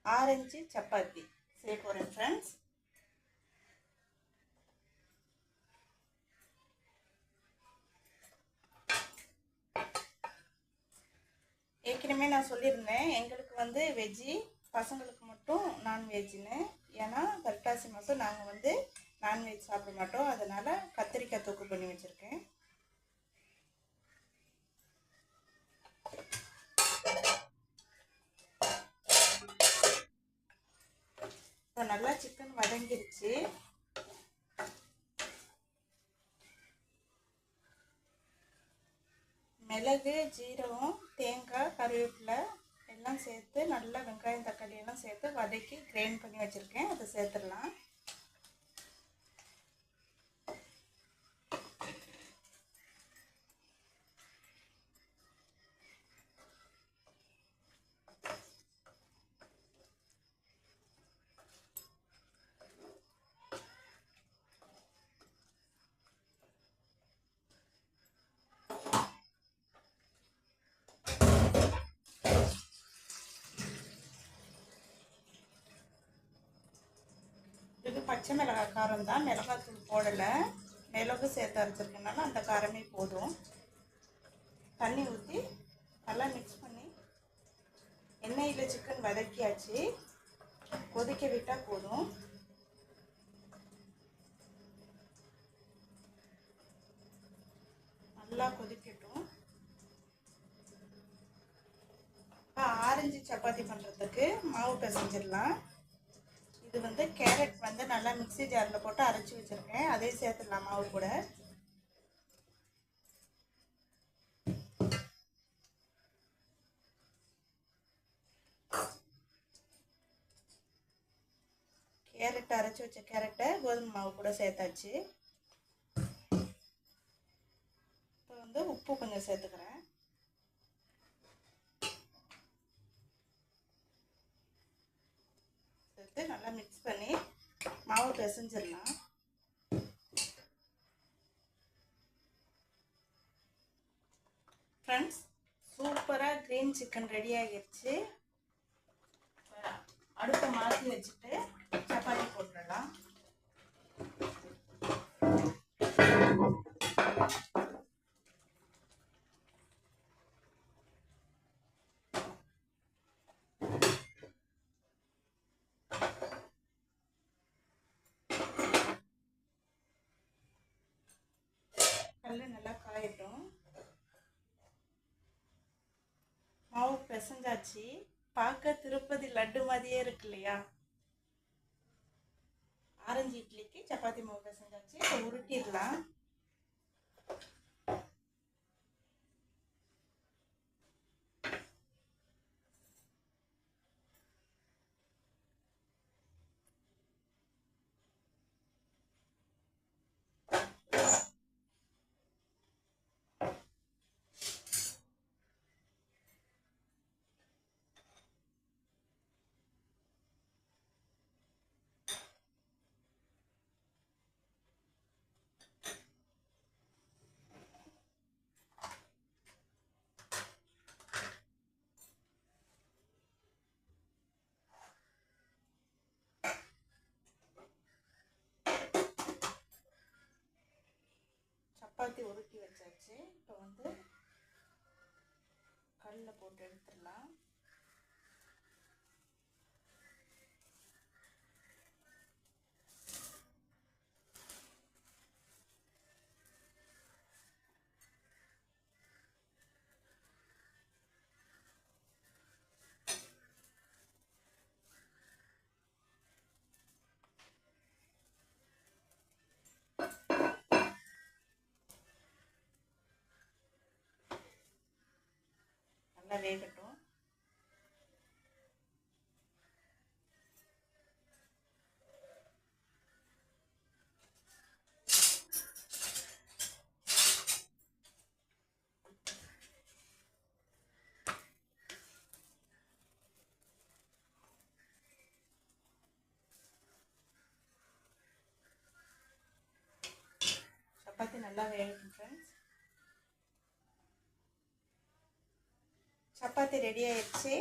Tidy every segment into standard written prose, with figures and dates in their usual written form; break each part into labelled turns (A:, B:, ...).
A: Orange chapati செய்ய போகிறேன் friends. ஏற்கனவே நான் சொல்லியிருந்தேன் எங்களுக்கு வந்து வெஜ்ஜி, பசங்களுக்கு மட்டும் நான்வெஜ்ஜுன்னு. ஏன்னா புரட்டாசி மாதம் நாங்கள் வந்து நான்வெஜ் சாப்பிட மாட்டோம். அதனால் கத்திரிக்காய் தொக்கு பண்ணி வச்சுருக்கேன். இப்போ நல்லா சிக்கன் வதங்கிருச்சு. மிளகு, ஜீரகம், தேங்காய், கருவேப்பிலை எல்லாம் சேர்த்து நல்லா வெங்காயம் தக்காளி எல்லாம் சேர்த்து வதக்கி கிரைண்ட் பண்ணி வச்சுருக்கேன். அதை சேர்த்துடலாம். இது பச்சை மிளகாய் காரம் தான், மிளகாத்தூள் போடலை. மிளகு சேர்த்து அரைச்சிருக்கனால அந்த காரமே போதும். தண்ணி ஊற்றி நல்லா மிக்ஸ் பண்ணி எண்ணெயில் சிக்கன் வதக்கியாச்சு. கொதிக்க விட்டால் போதும். நல்லா கொதிக்கட்டும். ஆரஞ்சு சப்பாத்தி பண்ணுறதுக்கு மாவு பிசைஞ்சிடலாம். இது வந்து கேரட் வந்து நல்லா மிக்ஸி ஜாரில் போட்டு அரைச்சி வச்சுருக்கேன். அதையும் சேர்த்துடலாம் மாவு கூட. கேரட் அரைச்சி வச்ச கேரட்டை கோதுமை மாவு கூட சேர்த்தாச்சு. இப்போ வந்து உப்பு கொஞ்சம் சேர்த்துக்கிறேன். சேர்த்து நல்லா மிக்ஸ் பண்ணி மாவு பிசைஞ்சிடலாம். ஃப்ரெண்ட்ஸ், சூப்பராக க்ரீன் சிக்கன் ரெடி ஆகிடுச்சு. அடுப்பை மாற்றி வச்சுட்டு சப்பாத்தி போட்டுடலாம். கல் நல்லா காயட்டும். மாவு பிசைஞ்சாச்சு. பார்க்க திருப்பதி லட்டு மாதிரியே இருக்கு இல்லையா? ஆரஞ்சு இட்லிக்கு சப்பாத்தி மாவு பிசைஞ்சாச்சு. இப்போ உருட்டிடலாம். சப்பாத்தி உருட்டி வச்சாச்சு. இப்போ வந்து கல்லில் போட்டு எடுத்துடலாம். நல்லா வேகட்டும். சப்பாத்தி நல்லா வேகட்டும் ஃப்ரெண்ட்ஸ். சப்பாத்தி ரெடி ஆயிடுச்சு.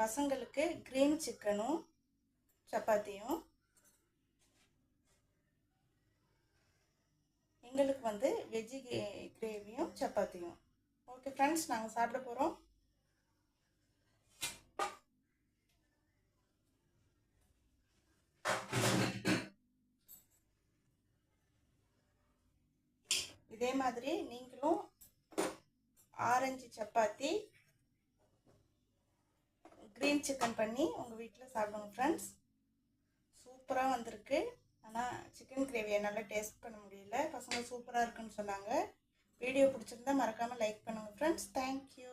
A: பசங்களுக்கு க்ரீன் சிக்கனும் சப்பாத்தியும், எங்களுக்கு வந்து வெஜ்ஜி கிரேவியும் சப்பாத்தியும். ஓகே ஃப்ரெண்ட்ஸ், நாங்கள் சாப்பிட போகிறோம். இதே மாதிரி நீங்களும் ஆரஞ்சு சப்பாத்தி க்ரீன் சிக்கன் பண்ணி உங்கள் வீட்டில் சாப்பிடுங்க ஃப்ரெண்ட்ஸ். சூப்பராக வந்திருக்கு. ஆனால் சிக்கன் கிரேவியை நல்லா டேஸ்ட் பண்ண முடியல. பசங்க சூப்பராக இருக்குன்னு சொன்னாங்க. வீடியோ பிடிச்சிருந்தா மறக்காமல் லைக் பண்ணுங்கள் ஃப்ரெண்ட்ஸ். தேங்க்யூ.